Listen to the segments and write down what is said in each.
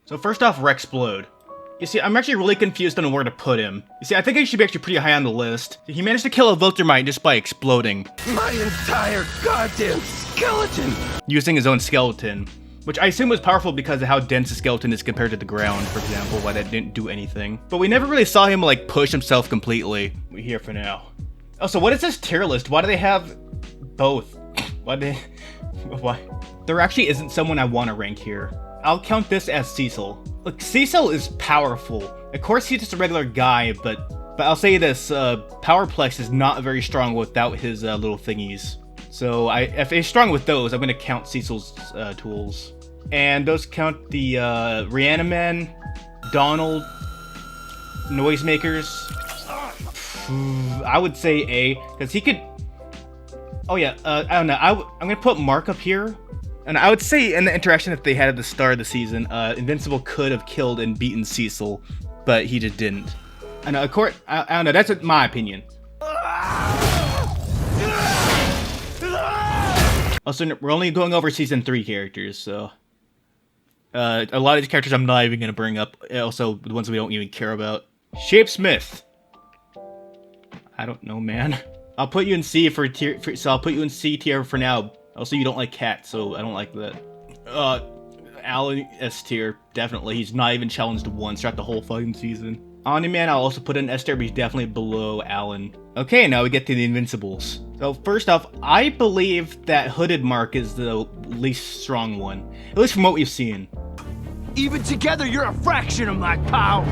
So first off, Rexplode. You see, I'm actually really confused on where to put him. You see, I think he should be actually pretty high on the list. He managed to kill a Viltrumite just by exploding. My entire goddamn skeleton! Using his own skeleton. Which I assume was powerful because of how dense the skeleton is compared to the ground, for example, why that didn't do anything. But we never really saw him, like, push himself completely. We're here for now. Oh, so what is this tier list? Why do they have both? Why? There actually isn't someone I want to rank here. I'll count this as Cecil. Look, Cecil is powerful. Of course, he's just a regular guy, but I'll say this, Powerplex is not very strong without his little thingies. So if he's strong with those, I'm gonna count Cecil's tools. And those count the Reaniman, Donald, Noisemakers. I would say A, because he could... Oh yeah, I don't know, I'm gonna put Mark up here. And I would say in the interaction that they had at the start of the season, Invincible could have killed and beaten Cecil, but he just didn't. And of course, I don't know, that's my opinion. Also, we're only going over Season 3 characters, so... a lot of these characters I'm not even going to bring up, also the ones we don't even care about. Shapesmith. I don't know, man. I'll put you in C for tier, so I'll put you in C tier for now. Also, you don't like cats, so I don't like that. Alan S tier, definitely. He's not even challenged once throughout the whole fucking season. Omni-Man, I'll also put in S tier, but he's definitely below Alan. Okay, now we get to the Invincibles. So first off, I believe that Hooded Mark is the least strong one. At least from what we've seen. Even together, you're a fraction of my power!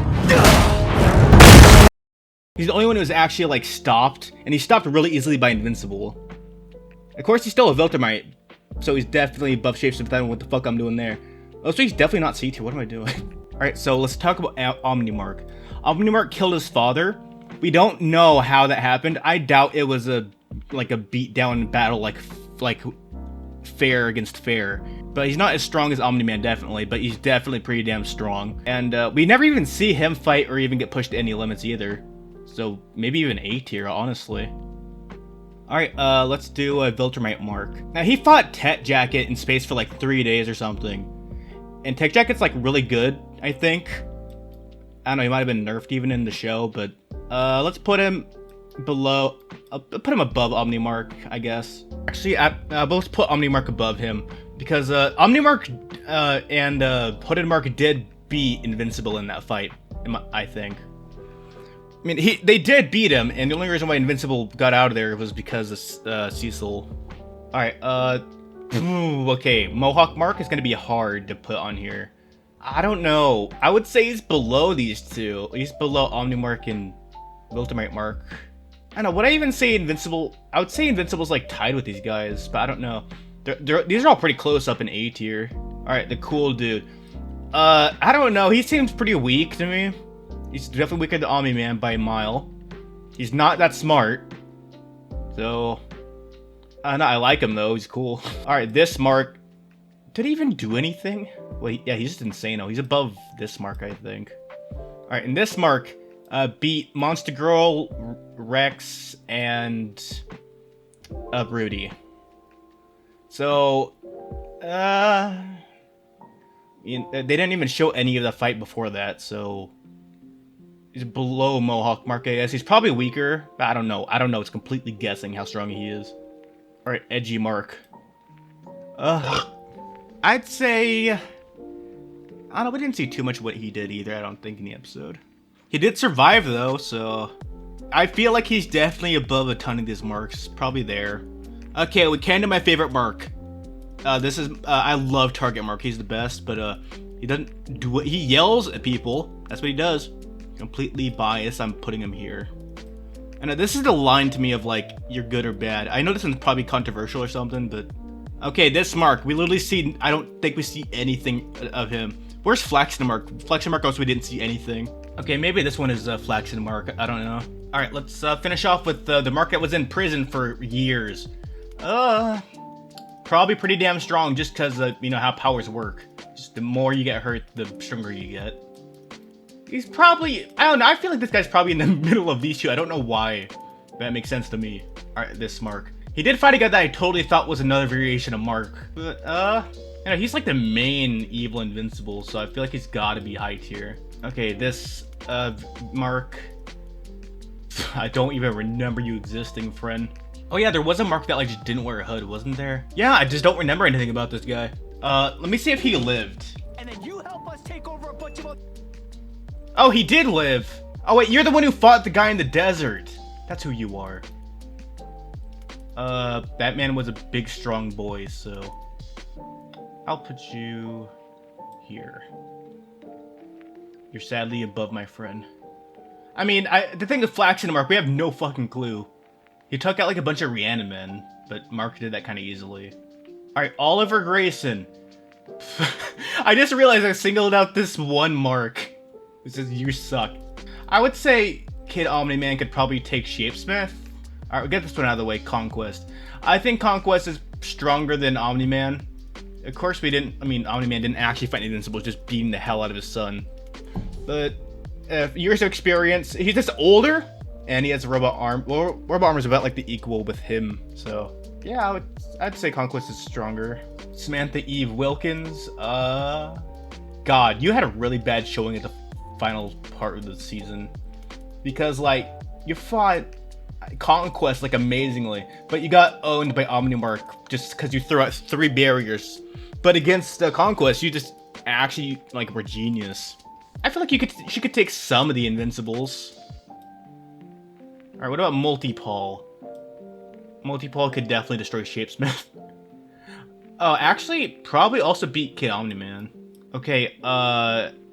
He's the only one who was actually, like, stopped, and he's stopped really easily by Invincible. Of course, he's still a Viltrumite, so he's definitely above Shapeshift. I don't know what the fuck I'm doing there. Also, he's definitely not C tier. What am I doing? Alright, so let's talk about Omnimark. Omnimark killed his father. We don't know how that happened. I doubt it was a beat-down battle, like fair against fair. But he's not as strong as Omni-Man, definitely, but he's definitely pretty damn strong. And we never even see him fight or even get pushed to any limits either. So maybe even A tier, honestly. Alright, let's do a Viltrumite Mark. Now, he fought Tech Jacket in space for like 3 days or something. And Tech Jacket's like really good, I think. I don't know, he might have been nerfed even in the show, but let's put him below, put him above Omnimark, I guess. Actually, let's put Omnimark above him, because Omnimark and Hooded Mark did beat Invincible in that fight, I think. I mean, they did beat him, and the only reason why Invincible got out of there was because of Cecil. Alright, okay, Mohawk Mark is gonna be hard to put on here. I don't know. I would say he's below these two. He's below Omnimark and Viltrumite Mark. I don't know, would I even say Invincible? I would say Invincible's like tied with these guys, but I don't know. These are all pretty close up in A tier. Alright, the cool dude. I don't know, he seems pretty weak to me. He's definitely weaker than Omni-Man by a mile. He's not that smart. So, I don't know, I like him though, he's cool. Alright, this Mark. Did he even do anything? Wait, yeah, he's just insane. He's above this Mark, I think. Alright, and this Mark beat Monster Girl, Rex, and Rudy. So, they didn't even show any of the fight before that, so he's below Mohawk Mark, I guess. He's probably weaker, but I don't know. It's completely guessing how strong he is. Alright, Edgy Mark. I'd say... I don't know, we didn't see too much of what he did either, I don't think, in the episode. He did survive, though, so... I feel like he's definitely above a ton of these marks. Probably there. Okay, we came to my favorite Mark. This is... I love Target Mark, he's the best, but he doesn't do what... He yells at people. That's what he does. Completely biased, I'm putting him here. And this is the line to me of, like, you're good or bad. I know this one's probably controversial or something, but... Okay, this Mark, we literally see... I don't think we see anything of him. Where's Flaxen Mark? Flaxen Mark also we didn't see anything. Okay, maybe this one is Flaxen Mark. I don't know. Alright, let's finish off with the Mark that was in prison for years. Probably pretty damn strong just because, you know, how powers work. Just the more you get hurt, the stronger you get. He's probably... I don't know, I feel like this guy's probably in the middle of these two. I don't know why. That makes sense to me. Alright, this Mark. He did fight a guy that I totally thought was another variation of Mark. But, You know, he's like the main evil Invincible, so I feel like he's gotta be high tier. Okay, this, Mark. I don't even remember you existing, friend. Oh yeah, there was a Mark that like just didn't wear a hood, wasn't there? Yeah, I just don't remember anything about this guy. Let me see if he lived. And then you help us take over a bunch of... Oh, he did live. Oh wait, you're the one who fought the guy in the desert. That's who you are. Batman was a big, strong boy, so I'll put you here. You're sadly above my friend. I mean, the thing with Flax and Mark, we have no fucking clue. He took out like a bunch of Rihanna men, but Mark did that kind of easily. Alright, Oliver Grayson. I just realized I singled out this one Mark. It says, you suck. I would say Kid Omni-Man could probably take Shapesmith. Alright, we'll get this one out of the way, Conquest. I think Conquest is stronger than Omni-Man. Of course Omni-Man didn't actually fight Invincible, just beating the hell out of his son. But, years of experience, he's just older, and he has a robot arm. Well, robot armor is about like the equal with him, so yeah, I'd say Conquest is stronger. Samantha Eve Wilkins, God, you had a really bad showing at the final part of the season. Because, like, you fought Conquest, like, amazingly, but you got owned by Omnimark just because you threw out 3 barriers. But against Conquest, you just actually, like, were genius. I feel like she could take some of the Invincibles. Alright, what about Multi-Paul? Multi-Paul could definitely destroy Shapesmith. Oh, actually, probably also beat Kid Omni-Man. Okay,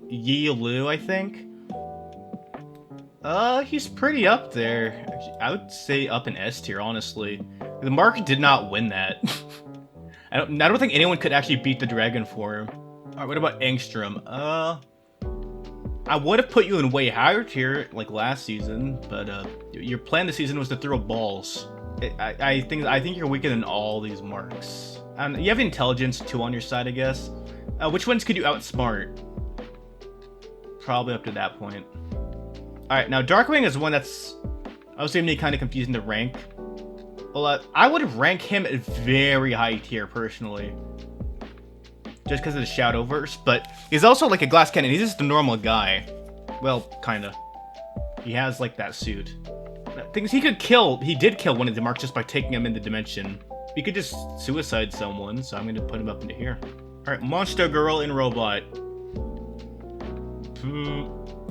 Yi Lu, I think. He's pretty up there. Actually, I would say up in S tier, honestly. The Mark did not win that. I don't think anyone could actually beat the dragon form. Alright, what about Angstrom? I would have put you in way higher tier, like last season, but your plan this season was to throw balls. I think you're weaker than all these Marks. You have intelligence too on your side, I guess. Which ones could you outsmart? Probably up to that point. Alright, now Darkwing is one that's obviously kind of confusing to rank. Well, I would rank him at very high tier, personally. Just because of the Shadowverse, but he's also like a glass cannon. He's just a normal guy. Well, kinda. He has like that suit. Things he did kill one of the Marks just by taking him in the dimension. He could just suicide someone, so I'm gonna put him up into here. Alright, Monster Girl in Robot.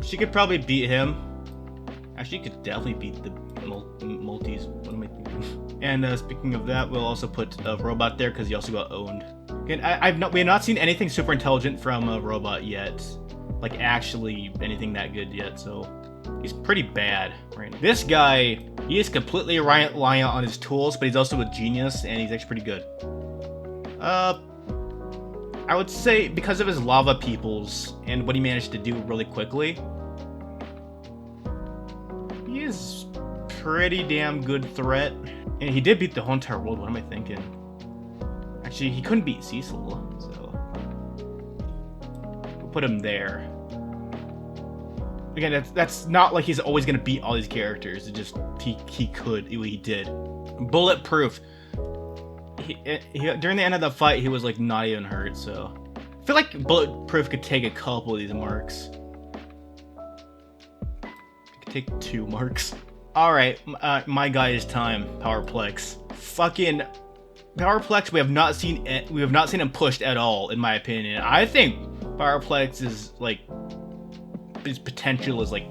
She could probably beat him. Actually, she could definitely beat the multis. What am I thinking? And speaking of that, we'll also put Robot there because he also got owned. Again, we have not seen anything super intelligent from Robot yet. Like, actually anything that good yet, so he's pretty bad, right? This guy, he is completely reliant on his tools, but he's also a genius, and he's actually pretty good. I would say because of his lava peoples and what he managed to do really quickly, he is pretty damn good threat. And he did beat the whole entire world. What am I thinking? Actually, he couldn't beat Cecil, so we'll put him there. Again, that's not like he's always gonna beat all these characters. It just he did. Bulletproof. During the end of the fight, he was like not even hurt. So I feel like Bulletproof could take a couple of these Marks. He could take 2 Marks. All right, my guy's time. Powerplex. Fucking Powerplex. We have not seen him pushed at all, in my opinion. I think Powerplex is like, his potential is like,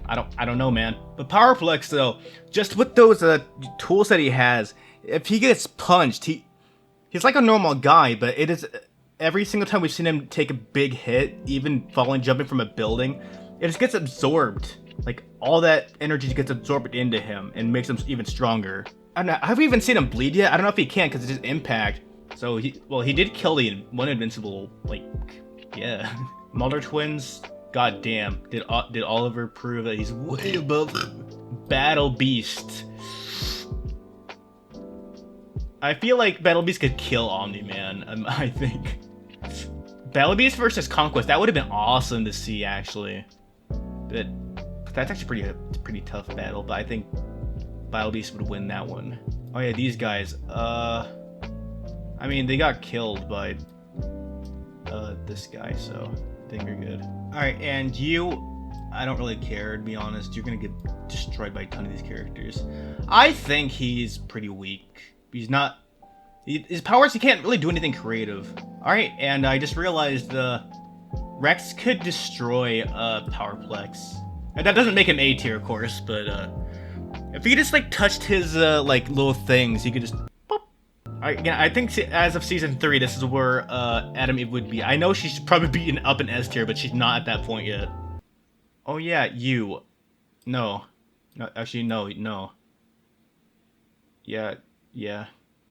I don't know, man. But Powerplex though, just with those tools that he has, if he gets punched, he's like a normal guy, but it is every single time we've seen him take a big hit, even jumping from a building, it just gets absorbed. Like, all that energy gets absorbed into him and makes him even stronger. I don't know, have we even seen him bleed yet? I don't know if he can because it's just impact. So he did kill the one Invincible, like, yeah. Mulder twins, goddamn. Did Oliver prove that he's way above Battle Beast? I feel like Battle Beast could kill Omni-Man, I think. Battle Beast versus Conquest, that would have been awesome to see, actually. But that's actually pretty tough battle, but I think Battle Beast would win that one. Oh yeah, these guys. I mean, they got killed by this guy, so I think you're good. Alright, and you... I don't really care, to be honest. You're gonna get destroyed by a ton of these characters. I think he's pretty weak. He's not... His powers, he can't really do anything creative. Alright, and I just realized Rex could destroy Powerplex. And that doesn't make him A tier, of course, but if he just like touched his like little things, he could just boop. Again, I think as of season 3, this is where Adam Eve would be. I know she should probably be up in S tier, but she's not at that point yet. Oh yeah, you. No, actually no. Yeah.